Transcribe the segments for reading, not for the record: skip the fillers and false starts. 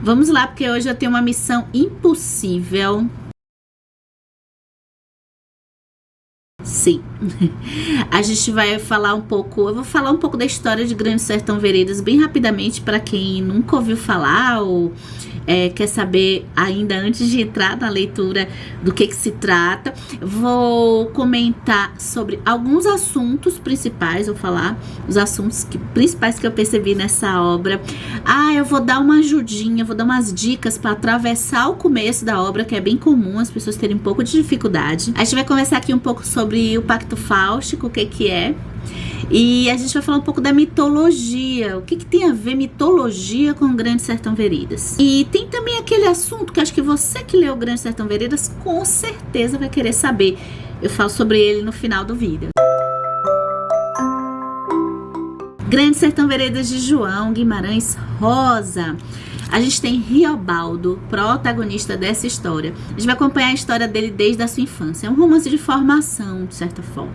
Vamos lá, porque hoje eu tenho uma missão impossível. Sim, a gente vai falar um pouco, eu vou falar um pouco da história de Grande Sertão Veredas bem rapidamente para quem nunca ouviu falar ou quer saber ainda antes de entrar na leitura do que se trata. Vou comentar sobre alguns assuntos principais, vou falar os assuntos principais que eu percebi nessa obra. Eu vou dar uma ajudinha, vou dar umas dicas para atravessar o começo da obra, que é bem comum as pessoas terem um pouco de dificuldade. A gente vai conversar aqui um pouco sobre o Pacto Fáustico, o que é. E a gente vai falar um pouco da mitologia, o que tem a ver mitologia com o Grande Sertão Veredas. E tem também aquele assunto que acho que você que leu o Grande Sertão Veredas com certeza vai querer saber. Eu falo sobre ele no final do vídeo. Grande Sertão Veredas de João Guimarães Rosa. A gente tem Riobaldo, protagonista dessa história. A gente vai acompanhar a história dele desde a sua infância. É um romance de formação, de certa forma.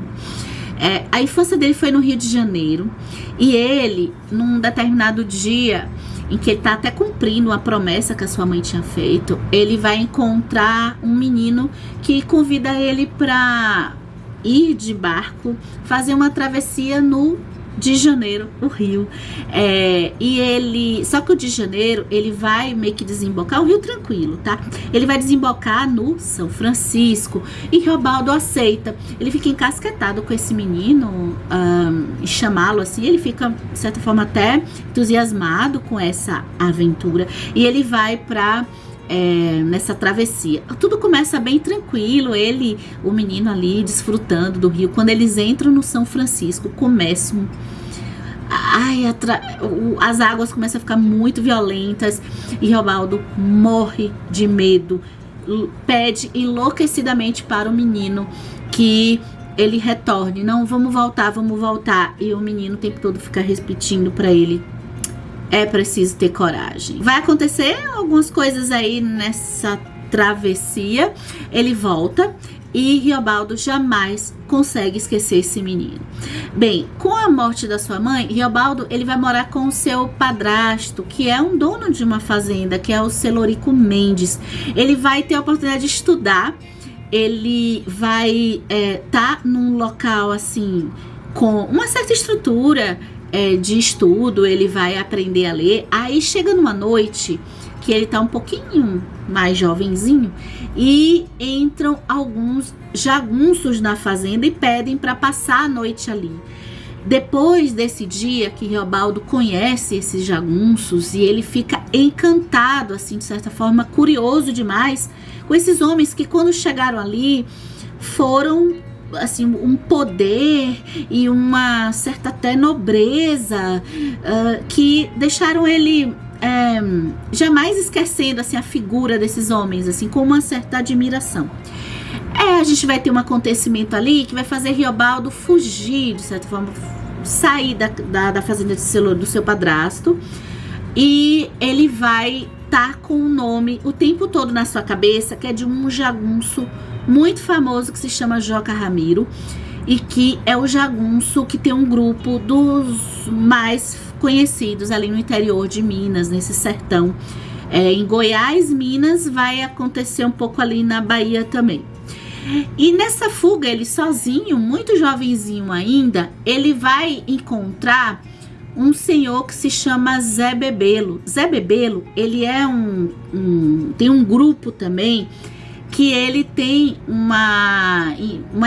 A infância dele foi no Rio de Janeiro. E ele, num determinado dia, em que ele tá até cumprindo a promessa que a sua mãe tinha feito, ele vai encontrar um menino que convida ele para ir de barco, fazer uma travessia no de Janeiro, o Rio. Só que o de Janeiro, ele vai meio que desembocar, o Rio tranquilo, tá? Ele vai desembocar no São Francisco e Riobaldo aceita. Ele fica encasquetado com esse menino e chamá-lo assim, ele fica, de certa forma, até entusiasmado com essa aventura. E ele vai pra nessa travessia. Tudo começa bem tranquilo, o menino ali desfrutando do rio. Quando eles entram no São Francisco, começam as águas começam a ficar muito violentas e Riobaldo morre de medo, pede enlouquecidamente para o menino que ele retorne. Não, vamos voltar. E o menino o tempo todo fica repetindo para ele: é preciso ter coragem. Vai acontecer algumas coisas aí nessa travessia. Ele volta e Riobaldo jamais consegue esquecer esse menino. Bem, com a morte da sua mãe, Riobaldo ele vai morar com o seu padrasto, que é um dono de uma fazenda, que é o Celorico Mendes. Ele vai ter a oportunidade de estudar. Ele vai tá num local assim com uma certa estrutura de estudo, ele vai aprender a ler. Aí chega numa noite que ele tá um pouquinho mais jovenzinho e entram alguns jagunços na fazenda e pedem para passar a noite ali. Depois desse dia que Riobaldo conhece esses jagunços e ele fica encantado, assim, de certa forma, curioso demais com esses homens que quando chegaram ali foram assim, um poder e uma certa até nobreza que deixaram ele jamais esquecendo assim, a figura desses homens, assim, com uma certa admiração. A gente vai ter um acontecimento ali que vai fazer Riobaldo fugir, de certa forma, sair da fazenda do seu padrasto, e ele vai estar com o nome o tempo todo na sua cabeça, que é de um jagunço muito famoso que se chama Joca Ramiro, e que é o jagunço que tem um grupo dos mais conhecidos ali no interior de Minas, nesse sertão. Em Goiás, Minas, vai acontecer um pouco ali na Bahia também. E nessa fuga, ele sozinho, muito jovenzinho ainda, ele vai encontrar um senhor que se chama Zé Bebelo. Zé Bebelo, ele é tem um grupo também que ele tem uma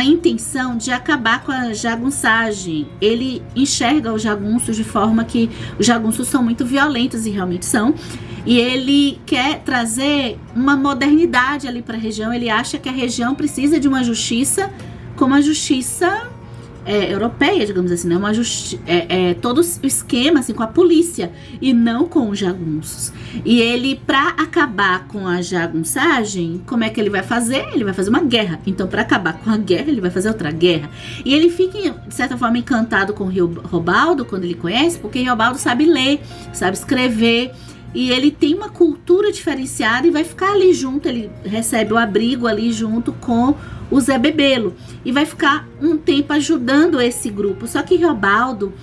intenção de acabar com a jagunçagem. Ele enxerga os jagunços de forma que os jagunços são muito violentos, e realmente são, e ele quer trazer uma modernidade ali para a região. Ele acha que a região precisa de uma justiça como a justiça europeia, digamos assim, né? Todo o esquema assim, com a polícia e não com os jagunços. E ele, para acabar com a jagunçagem, como é que ele vai fazer? Ele vai fazer uma guerra. Então, para acabar com a guerra, ele vai fazer outra guerra. E ele fica, de certa forma, encantado com Riobaldo quando ele conhece, porque Riobaldo sabe ler, sabe escrever, e ele tem uma cultura diferenciada e vai ficar ali junto. Ele recebe o abrigo ali junto com o Zé Bebelo e vai ficar um tempo ajudando esse grupo. Só que Riobaldo,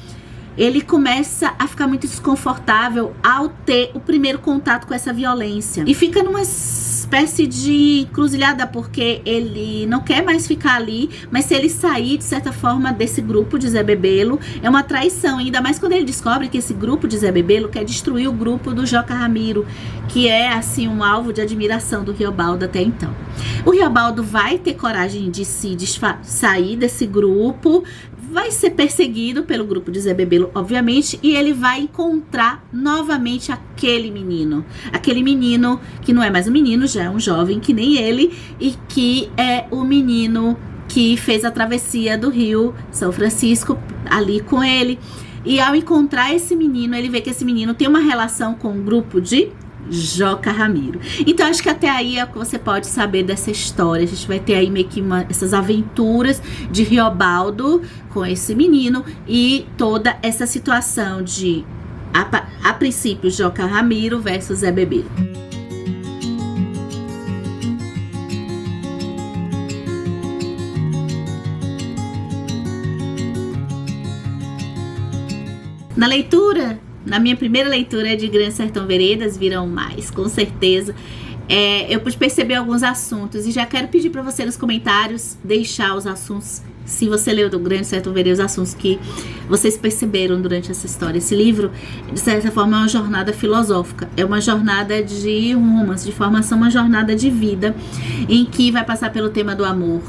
ele começa a ficar muito desconfortável ao ter o primeiro contato com essa violência. E fica numa espécie de encruzilhada, porque ele não quer mais ficar ali, mas se ele sair, de certa forma, desse grupo de Zé Bebelo, é uma traição, ainda mais quando ele descobre que esse grupo de Zé Bebelo quer destruir o grupo do Joca Ramiro, que é, assim, um alvo de admiração do Riobaldo até então. O Riobaldo vai ter coragem de sair desse grupo, vai ser perseguido pelo grupo de Zé Bebelo, obviamente, e ele vai encontrar novamente aquele menino que não é mais um menino, já é um jovem que nem ele, e que é o menino que fez a travessia do Rio São Francisco ali com ele. E ao encontrar esse menino, ele vê que esse menino tem uma relação com um grupo de Joca Ramiro. Então acho que até aí é o que você pode saber dessa história. A gente vai ter aí meio que essas aventuras de Riobaldo com esse menino e toda essa situação de a princípio Joca Ramiro versus Zé Bebelo. Na leitura, na minha primeira leitura de Grande Sertão Veredas, virão mais, com certeza. Eu pude perceber alguns assuntos e já quero pedir para você nos comentários deixar os assuntos, se você leu do Grande Sertão Veredas, os assuntos que vocês perceberam durante essa história. Esse livro, de certa forma, é uma jornada filosófica, é uma jornada de romance, de formação, uma jornada de vida, em que vai passar pelo tema do amor,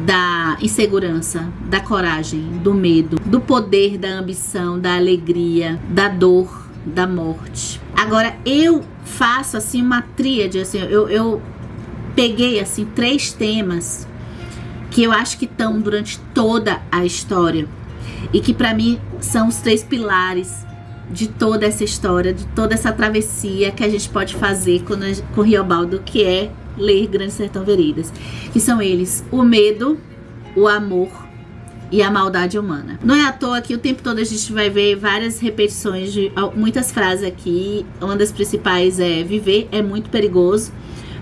da insegurança, da coragem, do medo, do poder, da ambição, da alegria, da dor, da morte. Agora, eu faço assim uma tríade, assim, eu peguei assim 3 temas que eu acho que estão durante toda a história e que para mim são os 3 pilares de toda essa história, de toda essa travessia que a gente pode fazer com Riobaldo, que é ler Grande Sertão Veredas, que são eles: o medo, o amor e a maldade humana. Não é à toa que o tempo todo a gente vai ver várias repetições de muitas frases aqui. Uma das principais é: viver é muito perigoso,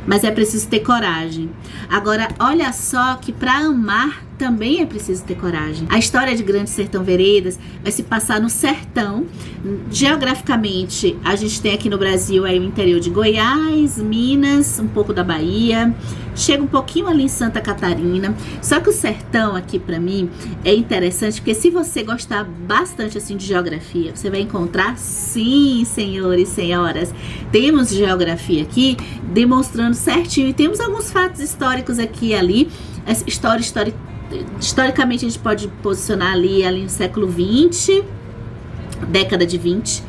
mas é preciso ter coragem. Agora, olha só que para amar também é preciso ter coragem. A história de Grande Sertão Veredas vai se passar no sertão. Geograficamente, a gente tem aqui no Brasil aí o interior de Goiás, Minas, um pouco da Bahia, chega um pouquinho ali em Santa Catarina. Só que o sertão aqui para mim é interessante, porque se você gostar bastante assim de geografia, você vai encontrar, sim, senhores e senhoras, temos geografia aqui demonstrando certinho, e temos alguns fatos históricos aqui e ali. Essa historicamente a gente pode posicionar ali no século 20, década de 20,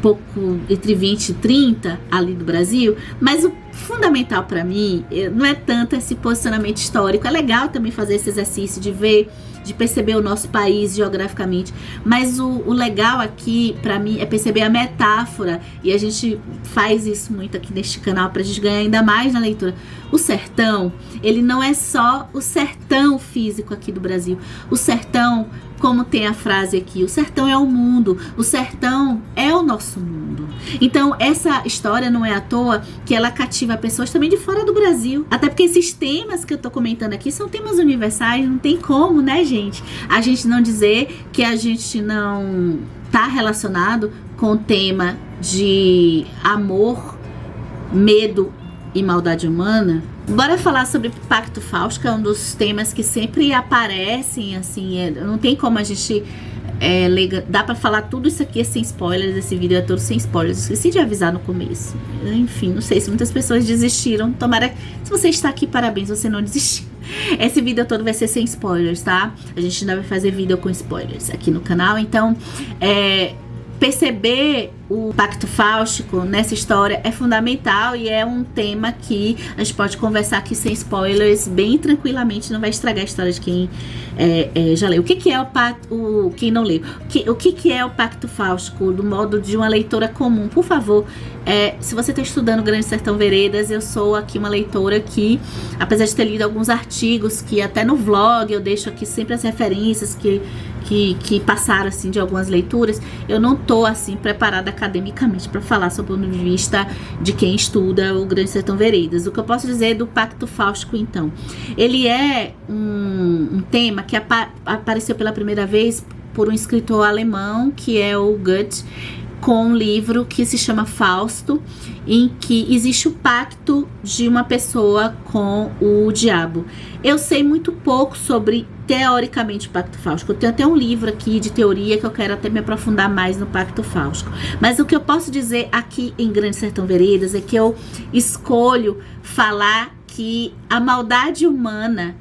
pouco entre 20 e 30 ali do Brasil, mas o fundamental para mim não é tanto esse posicionamento histórico. É legal também fazer esse exercício de ver, de perceber o nosso país geograficamente, mas o legal aqui para mim é perceber a metáfora, e a gente faz isso muito aqui neste canal pra gente ganhar ainda mais na leitura. O sertão, ele não é só o sertão físico aqui do Brasil. O sertão, como tem a frase aqui, o sertão é o mundo, o sertão é o nosso mundo. Então essa história não é à toa que ela cativa pessoas também de fora do Brasil, até porque esses temas que eu tô comentando aqui são temas universais, não tem como, né, gente, a gente não dizer que a gente não tá relacionado com o tema de amor, medo e maldade humana. Bora falar sobre Pacto Fausto, que é um dos temas que sempre aparecem, assim, não tem como a gente dá pra falar tudo isso aqui sem spoilers. Esse vídeo é todo sem spoilers, esqueci de avisar no começo. Enfim, não sei se muitas pessoas desistiram. Tomara, se você está aqui, parabéns, você não desistiu. Esse vídeo todo vai ser sem spoilers, tá? A gente ainda vai fazer vídeo com spoilers aqui no canal, então perceber o Pacto Fáustico nessa história é fundamental, e é um tema que a gente pode conversar aqui sem spoilers bem tranquilamente, não vai estragar a história de quem já leu. O que é o pacto, quem não leu, o que é o Pacto Fáustico do modo de uma leitora comum? Por favor, se você está estudando Grande Sertão Veredas, eu sou aqui uma leitora que, apesar de ter lido alguns artigos, que até no vlog eu deixo aqui sempre as referências que passaram assim de algumas leituras, eu não tô assim preparada academicamente para falar sobre o ponto de vista de quem estuda o Grande Sertão Veredas. O que eu posso dizer do Pacto Fáustico, então, ele é um tema que apareceu pela primeira vez por um escritor alemão, que é o Goethe, com um livro que se chama Fausto, em que existe o pacto de uma pessoa com o diabo. Eu sei muito pouco sobre, teoricamente, o pacto fáustico. Eu tenho até um livro aqui de teoria que eu quero até me aprofundar mais no pacto fáustico. Mas o que eu posso dizer aqui em Grande Sertão Veredas é que eu escolho falar que a maldade humana,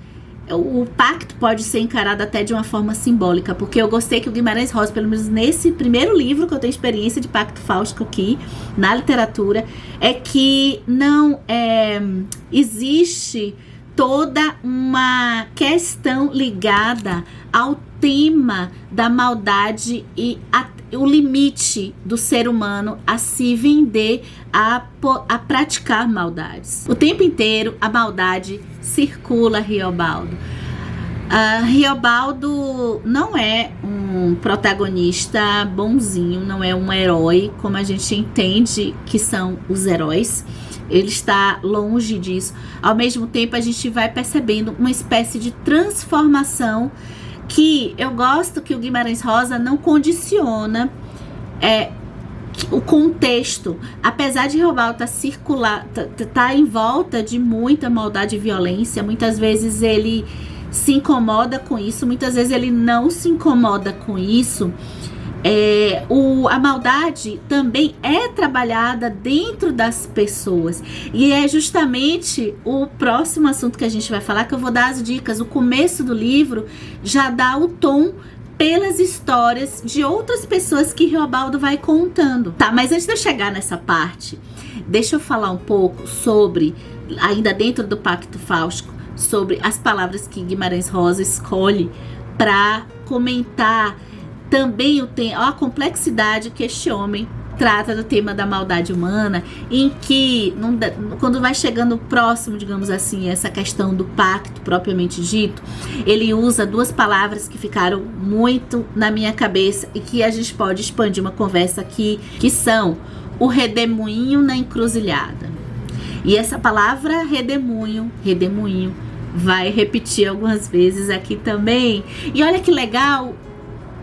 o pacto pode ser encarado até de uma forma simbólica, porque eu gostei que o Guimarães Rosa, pelo menos nesse primeiro livro que eu tenho experiência de pacto fáustico aqui na literatura, é que não existe toda uma questão ligada ao tema da maldade e o limite do ser humano a se vender, a praticar maldades. O tempo inteiro a maldade circula, Riobaldo. Riobaldo não é um protagonista bonzinho, não é um herói como a gente entende que são os heróis. Ele está longe disso. Ao mesmo tempo, a gente vai percebendo uma espécie de transformação que eu gosto que o Guimarães Rosa não condiciona o contexto. Apesar de Riobaldo tá em volta de muita maldade e violência, muitas vezes ele se incomoda com isso, muitas vezes ele não se incomoda com isso. A maldade também é trabalhada dentro das pessoas, e é justamente o próximo assunto que a gente vai falar, que eu vou dar as dicas. O começo do livro já dá o tom pelas histórias de outras pessoas que Riobaldo vai contando. Tá, mas antes de eu chegar nessa parte, deixa eu falar um pouco sobre, ainda dentro do Pacto Fáustico, sobre as palavras que Guimarães Rosa escolhe para comentar também a complexidade que este homem trata do tema da maldade humana, em que, quando vai chegando próximo, digamos assim, essa questão do pacto propriamente dito, ele usa duas palavras que ficaram muito na minha cabeça e que a gente pode expandir uma conversa aqui, que são o redemoinho na encruzilhada. E essa palavra redemoinho, vai repetir algumas vezes aqui também. E olha que legal,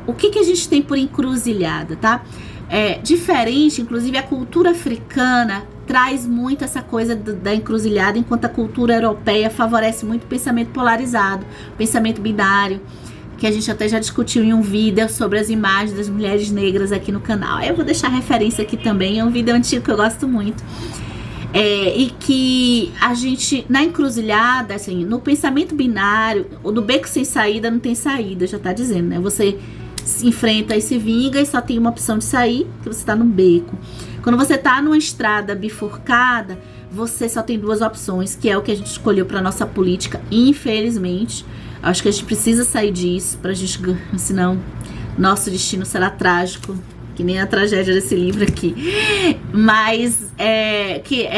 o que a gente tem por encruzilhada, tá? Diferente, inclusive a cultura africana traz muito essa coisa da encruzilhada, enquanto a cultura europeia favorece muito o pensamento polarizado, o pensamento binário, que a gente até já discutiu em um vídeo sobre as imagens das mulheres negras aqui no canal. Eu vou deixar a referência aqui também, é um vídeo antigo que eu gosto muito. E que a gente, na encruzilhada, assim, no pensamento binário, o do beco sem saída não tem saída, já tá dizendo, né? Você se enfrenta e se vinga e só tem uma opção de sair, que você tá num beco. Quando você tá numa estrada bifurcada, você só tem duas opções, que é o que a gente escolheu pra nossa política, infelizmente. Acho que a gente precisa sair disso, pra gente, senão nosso destino será trágico, que nem a tragédia desse livro aqui. Mas que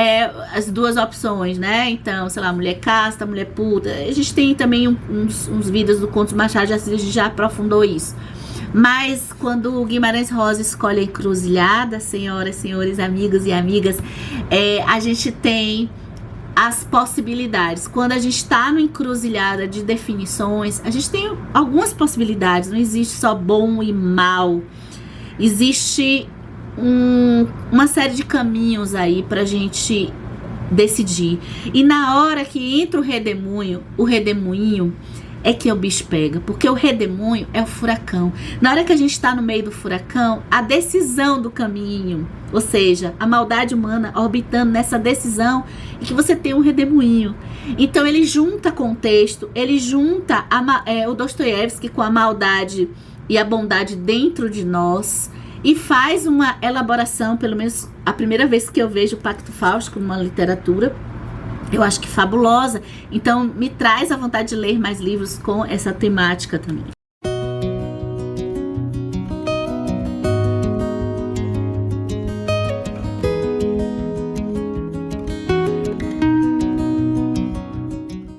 as duas opções, né? Então, sei lá, mulher casta, mulher puta. A gente tem também uns vídeos do Contos Machado de Assis, a gente já aprofundou isso. Mas quando o Guimarães Rosa escolhe a encruzilhada, senhoras, senhores, amigos e amigas, a gente tem as possibilidades. Quando a gente está no encruzilhada de definições, a gente tem algumas possibilidades. Não existe só bom e mal. Existe uma série de caminhos aí pra gente decidir. E na hora que entra o redemoinho é que o bicho pega, porque o redemoinho é o furacão. Na hora que a gente tá no meio do furacão, a decisão do caminho, ou seja, a maldade humana orbitando nessa decisão, é que você tem um redemoinho. Então ele junta contexto, ele junta o Dostoiévski com a maldade e a bondade dentro de nós, e faz uma elaboração, pelo menos a primeira vez que eu vejo o Pacto Fáustico numa literatura, eu acho que fabulosa. Então me traz a vontade de ler mais livros com essa temática também.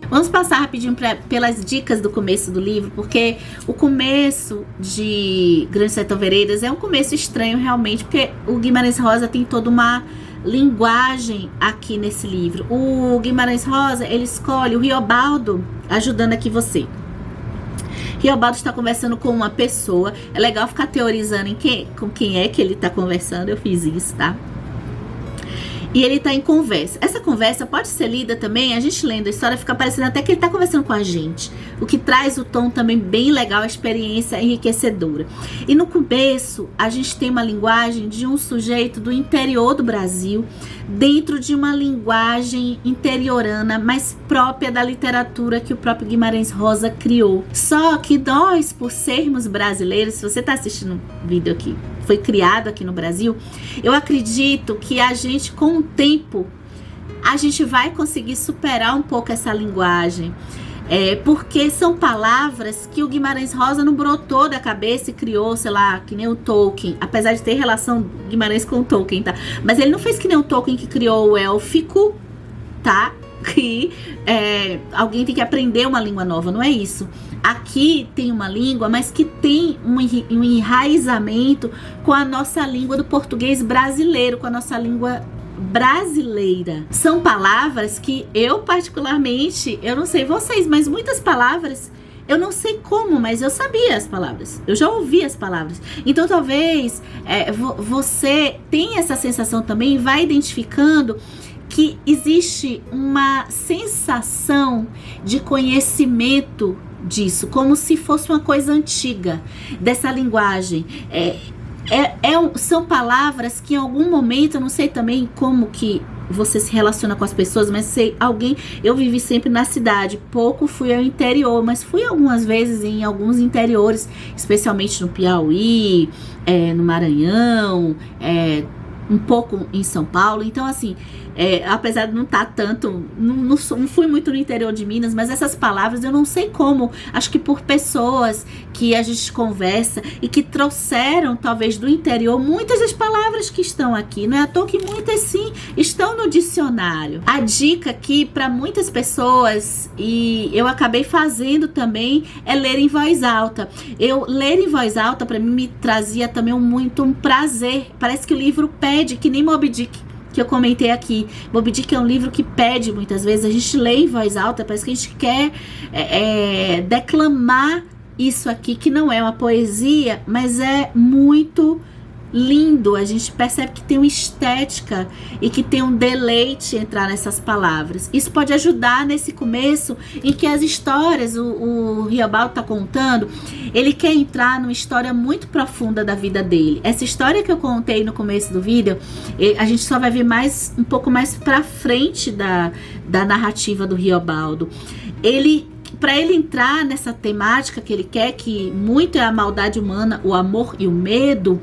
Vamos passar rapidinho pelas dicas do começo do livro, porque o começo de Grande Sertão Veredas é um começo estranho realmente, porque o Guimarães Rosa tem toda uma linguagem aqui nesse livro. O Guimarães Rosa, ele escolhe o Riobaldo, ajudando aqui você. Riobaldo está conversando com uma pessoa. É legal ficar teorizando com quem é que ele está conversando. Eu fiz isso, tá? E ele tá em conversa. Essa conversa pode ser lida também, a gente lendo a história fica parecendo até que ele tá conversando com a gente. O que traz o tom também bem legal, a experiência enriquecedora. E no começo, a gente tem uma linguagem de um sujeito do interior do Brasil, dentro de uma linguagem interiorana, mais própria da literatura que o próprio Guimarães Rosa criou. Só que nós, por sermos brasileiros, se você tá assistindo um vídeo aqui, foi criado aqui no Brasil, eu acredito que a gente, com o tempo, a gente vai conseguir superar um pouco essa linguagem. Porque são palavras que o Guimarães Rosa não brotou da cabeça e criou, sei lá, que nem o Tolkien, apesar de ter relação Guimarães com o Tolkien, tá? Mas ele não fez que nem o Tolkien, que criou o élfico, tá? Que alguém tem que aprender uma língua nova, não é isso. Aqui tem uma língua, mas que tem um enraizamento com a nossa língua do português brasileiro, com a nossa língua brasileira. São palavras que eu particularmente, eu não sei vocês, mas muitas palavras eu não sei como, mas eu sabia as palavras, eu já ouvi as palavras. Então talvez você tenha essa sensação também e vai identificando que existe uma sensação de conhecimento disso, como se fosse uma coisa antiga, dessa linguagem. São palavras que em algum momento, eu não sei também como que você se relaciona com as pessoas, mas eu vivi sempre na cidade, pouco fui ao interior, mas fui algumas vezes em alguns interiores, especialmente no Piauí, no Maranhão, um pouco em São Paulo. Então assim, apesar de não estar tanto, não fui muito no interior de Minas, mas essas palavras eu não sei como, acho que por pessoas que a gente conversa e que trouxeram talvez do interior muitas das palavras que estão aqui. Não é à toa que muitas sim estão no dicionário. A dica aqui para muitas pessoas, e eu acabei fazendo também, é ler em voz alta. Ler em voz alta para mim me trazia também muito um prazer. Parece que o livro pede, que nem Moby Dick, que eu comentei aqui. Moby Dick é um livro que pede muitas vezes, a gente lê em voz alta, parece que a gente quer declamar isso aqui, que não é uma poesia, mas é muito lindo. A gente percebe que tem uma estética e que tem um deleite entrar nessas palavras. Isso pode ajudar nesse começo em que as histórias, o Riobaldo tá contando, ele quer entrar numa história muito profunda da vida dele. Essa história que eu contei no começo do vídeo, a gente só vai ver um pouco mais pra frente da narrativa do Riobaldo. Para ele entrar nessa temática que ele quer, que muito é a maldade humana, o amor e o medo,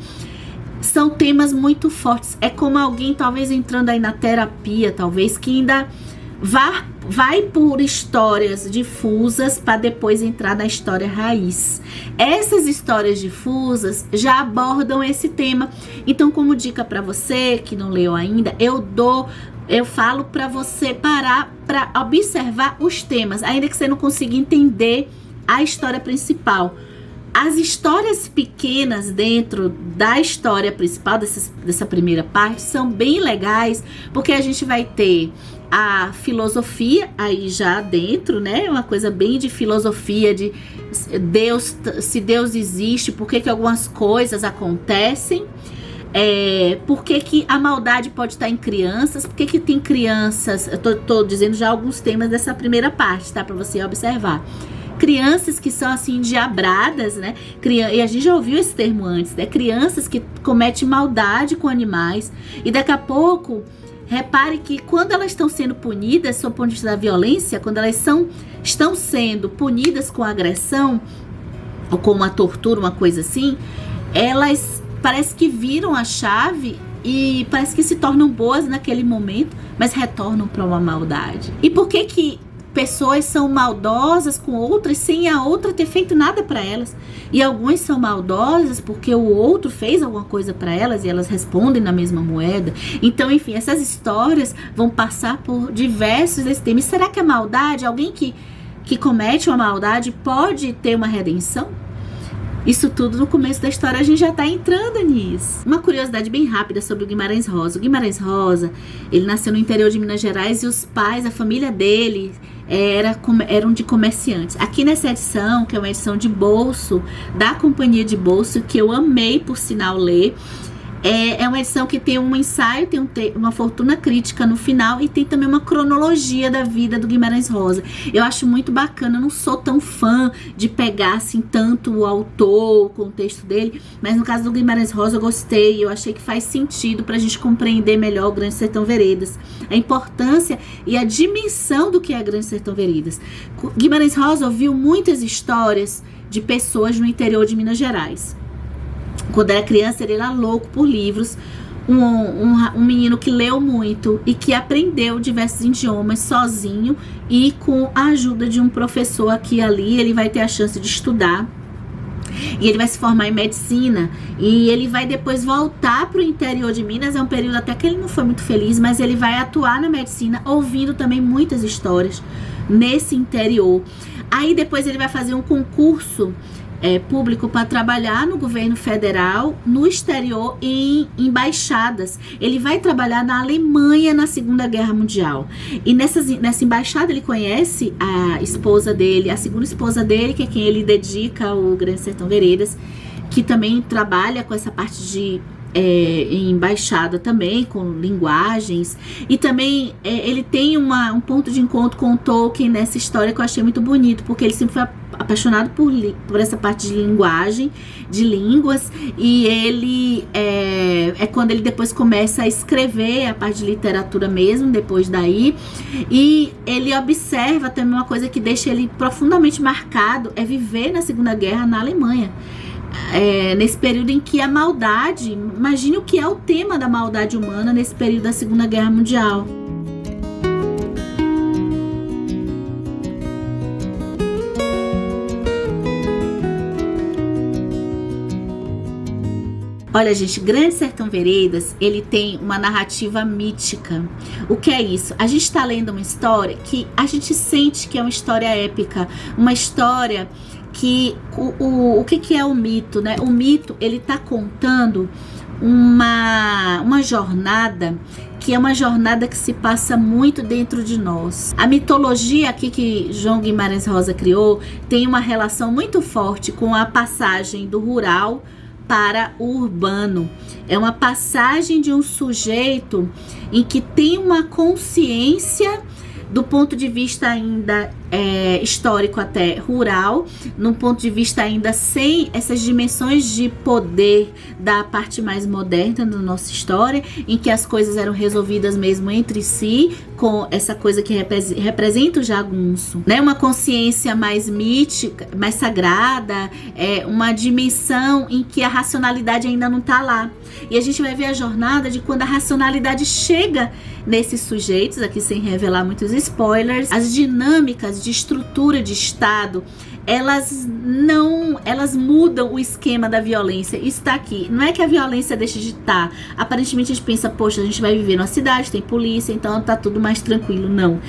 são temas muito fortes. É como alguém talvez entrando aí na terapia, talvez, que ainda vai por histórias difusas para depois entrar na história raiz. Essas histórias difusas já abordam esse tema. Então, como dica para você que não leu ainda, eu falo para você parar para observar os temas, ainda que você não consiga entender a história principal. As histórias pequenas dentro da história principal, dessa primeira parte, são bem legais, porque a gente vai ter a filosofia aí já dentro, né? Uma coisa bem de filosofia, de Deus, se Deus existe, por que algumas coisas acontecem. Por que a maldade pode estar em crianças, por que tem crianças, eu tô dizendo já alguns temas dessa primeira parte, tá? Para você observar. Crianças que são assim endiabradas, né? E a gente já ouviu esse termo antes, né? Crianças que cometem maldade com animais. E daqui a pouco, repare que quando elas estão sendo punidas, sob o ponto de vista da violência, quando elas estão sendo punidas com agressão, ou com uma tortura, uma coisa assim, elas parece que viram a chave e parece que se tornam boas naquele momento, mas retornam para uma maldade. E por que pessoas são maldosas com outras sem a outra ter feito nada para elas? E algumas são maldosas porque o outro fez alguma coisa para elas e elas respondem na mesma moeda. Então, enfim, essas histórias vão passar por diversos desse tema. E será que a maldade, alguém que comete uma maldade, pode ter uma redenção? Isso tudo no começo da história a gente já tá entrando nisso. Uma curiosidade bem rápida sobre o Guimarães Rosa. O Guimarães Rosa, ele nasceu no interior de Minas Gerais e os pais, a família dele, eram de comerciantes. Aqui nessa edição, que é uma edição de bolso, da Companhia de Bolso, que eu amei, por sinal, ler, é uma edição que tem um ensaio, tem uma fortuna crítica no final e tem também uma cronologia da vida do Guimarães Rosa. Eu acho muito bacana, eu não sou tão fã de pegar assim tanto o autor, o contexto dele, mas no caso do Guimarães Rosa eu gostei, eu achei que faz sentido pra gente compreender melhor o Grande Sertão Veredas, a importância e a dimensão do que é Grande Sertão Veredas. Guimarães Rosa ouviu muitas histórias de pessoas no interior de Minas Gerais. Quando era criança, ele era louco por livros. Um menino que leu muito e que aprendeu diversos idiomas sozinho e com a ajuda de um professor aqui e ali, ele vai ter a chance de estudar. E ele vai se formar em medicina e ele vai depois voltar para o interior de Minas. É um período até que ele não foi muito feliz, mas ele vai atuar na medicina, ouvindo também muitas histórias nesse interior. Aí depois ele vai fazer um concurso público para trabalhar no governo federal, no exterior, em embaixadas. Ele vai trabalhar na Alemanha na Segunda Guerra Mundial. E nessa embaixada ele conhece a esposa dele, a segunda esposa dele, que é quem ele dedica o Grande Sertão Veredas, que também trabalha com essa parte de em embaixada também, com linguagens. E também ele tem um ponto de encontro com o Tolkien nessa história que eu achei muito bonito, porque ele sempre foi apaixonado por essa parte de linguagem, de línguas, e ele é quando ele depois começa a escrever a parte de literatura mesmo, depois daí, e ele observa também uma coisa que deixa ele profundamente marcado, é viver na Segunda Guerra na Alemanha. Nesse período em que a maldade, imagine o que é o tema da maldade humana nesse período da Segunda Guerra Mundial. Olha, gente, Grande Sertão Veredas, ele tem uma narrativa mítica. O que é isso? A gente está lendo uma história que a gente sente que é uma história épica, uma história que o que é o mito, né? O mito, ele tá contando uma jornada que é uma jornada que se passa muito dentro de nós. A mitologia aqui que João Guimarães Rosa criou tem uma relação muito forte com a passagem do rural para o urbano. É uma passagem de um sujeito em que tem uma consciência do ponto de vista ainda histórico até rural, num ponto de vista ainda sem essas dimensões de poder da parte mais moderna da nossa história, em que as coisas eram resolvidas mesmo entre si, com essa coisa que representa o jagunço, né? Uma consciência mais mítica, mais sagrada, uma dimensão em que a racionalidade ainda não está lá. E a gente vai ver a jornada de quando a racionalidade chega nesses sujeitos, aqui sem revelar muitos spoilers, as dinâmicas de estrutura de Estado, elas mudam o esquema da violência. Isso está aqui. Não é que a violência deixe de estar. Aparentemente a gente pensa, poxa, a gente vai viver numa cidade, tem polícia, então tá tudo mais tranquilo. Não.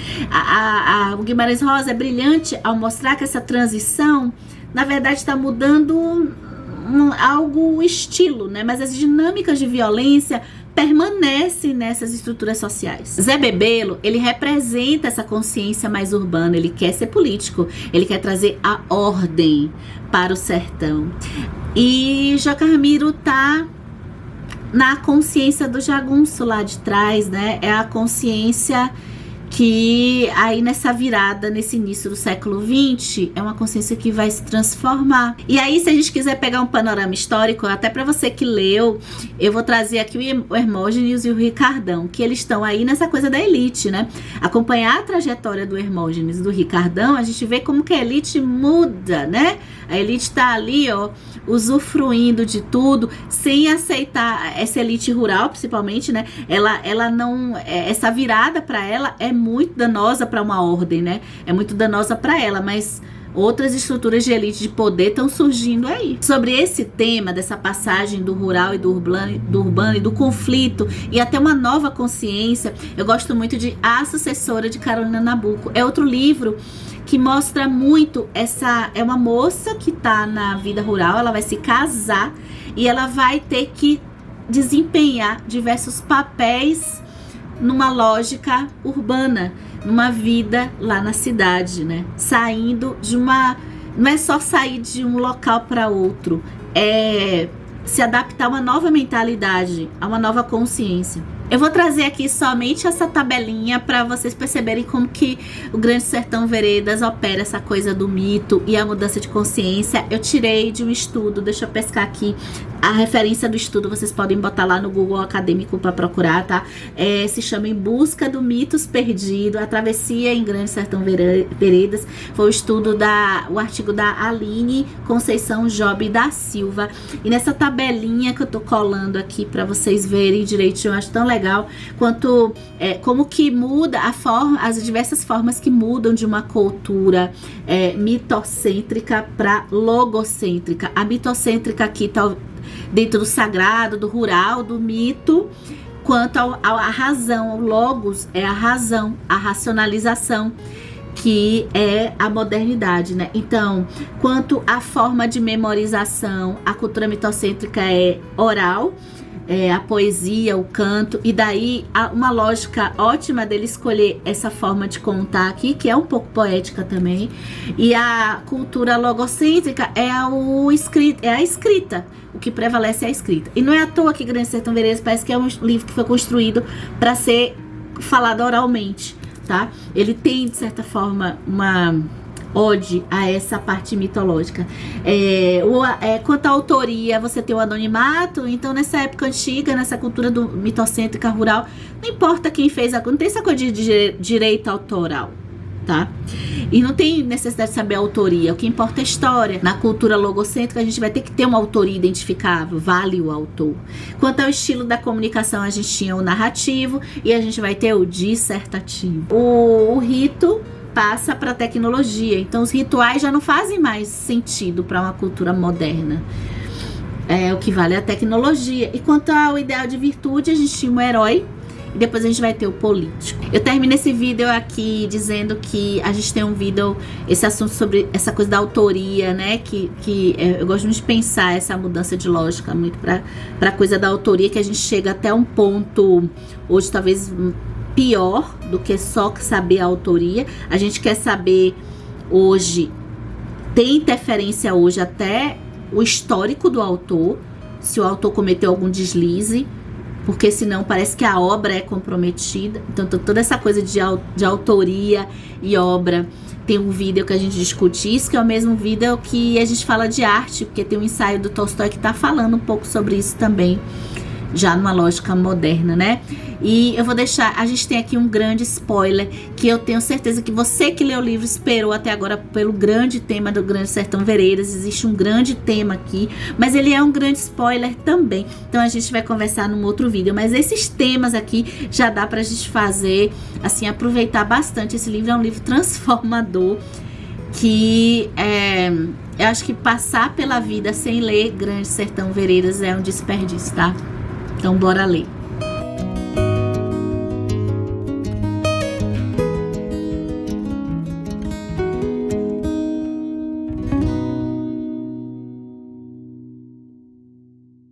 O Guimarães Rosa é brilhante ao mostrar que essa transição, na verdade, está mudando algo estilo, né? Mas as dinâmicas de violência permanece nessas estruturas sociais. Zé Bebelo, ele representa essa consciência mais urbana, ele quer ser político, ele quer trazer a ordem para o sertão. E Joca Ramiro tá na consciência do jagunço lá de trás, né? É a consciência que aí nessa virada, nesse início do século XX, é uma consciência que vai se transformar. E aí, se a gente quiser pegar um panorama histórico, até para você que leu, eu vou trazer aqui o Hermógenes e o Ricardão, que eles estão aí nessa coisa da elite, né? Acompanhar a trajetória do Hermógenes e do Ricardão, a gente vê como que a elite muda, né? A elite tá ali, ó, usufruindo de tudo, sem aceitar essa elite rural, principalmente, né? Ela não, essa virada para ela é muito danosa para uma ordem, né? É muito danosa para ela, mas outras estruturas de elite de poder estão surgindo aí. Sobre esse tema, dessa passagem do rural e do urbano e do conflito e até uma nova consciência, eu gosto muito de A Sucessora de Carolina Nabuco. É outro livro que mostra muito essa... É uma moça que tá na vida rural, ela vai se casar e ela vai ter que desempenhar diversos papéis numa lógica urbana, numa vida lá na cidade, né? Saindo de uma... Não é só sair de um local para outro, é se adaptar a uma nova mentalidade, a uma nova consciência. Eu vou trazer aqui somente essa tabelinha para vocês perceberem como que o Grande Sertão Veredas opera essa coisa do mito e a mudança de consciência. Eu tirei de um estudo, deixa eu pescar aqui a referência do estudo, vocês podem botar lá no Google Acadêmico para procurar, tá? Se chama Em Busca do Mitos Perdido, a travessia em Grande Sertão Veredas. Foi o estudo o artigo da Aline Conceição Job da Silva. E nessa tabelinha que eu tô colando aqui para vocês verem direitinho, eu acho tão legal quanto como que muda a forma, as diversas formas que mudam de uma cultura mitocêntrica para logocêntrica. A mitocêntrica aqui tá dentro do sagrado, do rural, do mito, quanto a razão. O logos é a razão, a racionalização, que é a modernidade, né? Então, quanto à forma de memorização, a cultura mitocêntrica é oral, a poesia, o canto, e daí uma lógica ótima dele escolher essa forma de contar aqui, que é um pouco poética também. E a cultura logocêntrica é a escrita. O que prevalece é a escrita. E não é à toa que Grande Sertão Veredas parece que é um livro que foi construído para ser falado oralmente, tá? Ele tem, de certa forma, uma ode a essa parte mitológica. Quanto à autoria, você tem o anonimato. Então, nessa época antiga, nessa cultura mitocêntrica rural, não importa quem fez não tem essa coisa de direito autoral, tá? E não tem necessidade de saber a autoria. O que importa é a história. Na cultura logocêntrica, a gente vai ter que ter uma autoria identificável, vale o autor. Quanto ao estilo da comunicação, a gente tinha o narrativo e a gente vai ter o dissertativo. O rito passa para a tecnologia. Então, os rituais já não fazem mais sentido para uma cultura moderna. O que vale é a tecnologia. E quanto ao ideal de virtude, a gente tinha um herói e depois a gente vai ter o político. Eu termino esse vídeo aqui dizendo que a gente tem um vídeo, esse assunto sobre essa coisa da autoria, né? Eu gosto muito de pensar essa mudança de lógica muito para coisa da autoria, que a gente chega até um ponto hoje talvez pior do que só saber a autoria. A gente quer saber hoje, tem interferência hoje até o histórico do autor, se o autor cometeu algum deslize, porque senão parece que a obra é comprometida. Então toda essa coisa de autoria e obra. Tem um vídeo que a gente discute isso, que é o mesmo vídeo que a gente fala de arte, porque tem um ensaio do Tolstói que tá falando um pouco sobre isso também, já numa lógica moderna, né? E eu vou deixar, a gente tem aqui um grande spoiler, que eu tenho certeza que você que leu o livro esperou até agora pelo grande tema do Grande Sertão Veredas. Existe um grande tema aqui, mas ele é um grande spoiler também. Então a gente vai conversar num outro vídeo, mas esses temas aqui já dá pra gente fazer, assim, aproveitar bastante. Esse livro é um livro transformador, que eu acho que passar pela vida sem ler Grande Sertão Veredas é um desperdício, tá? Então bora ler.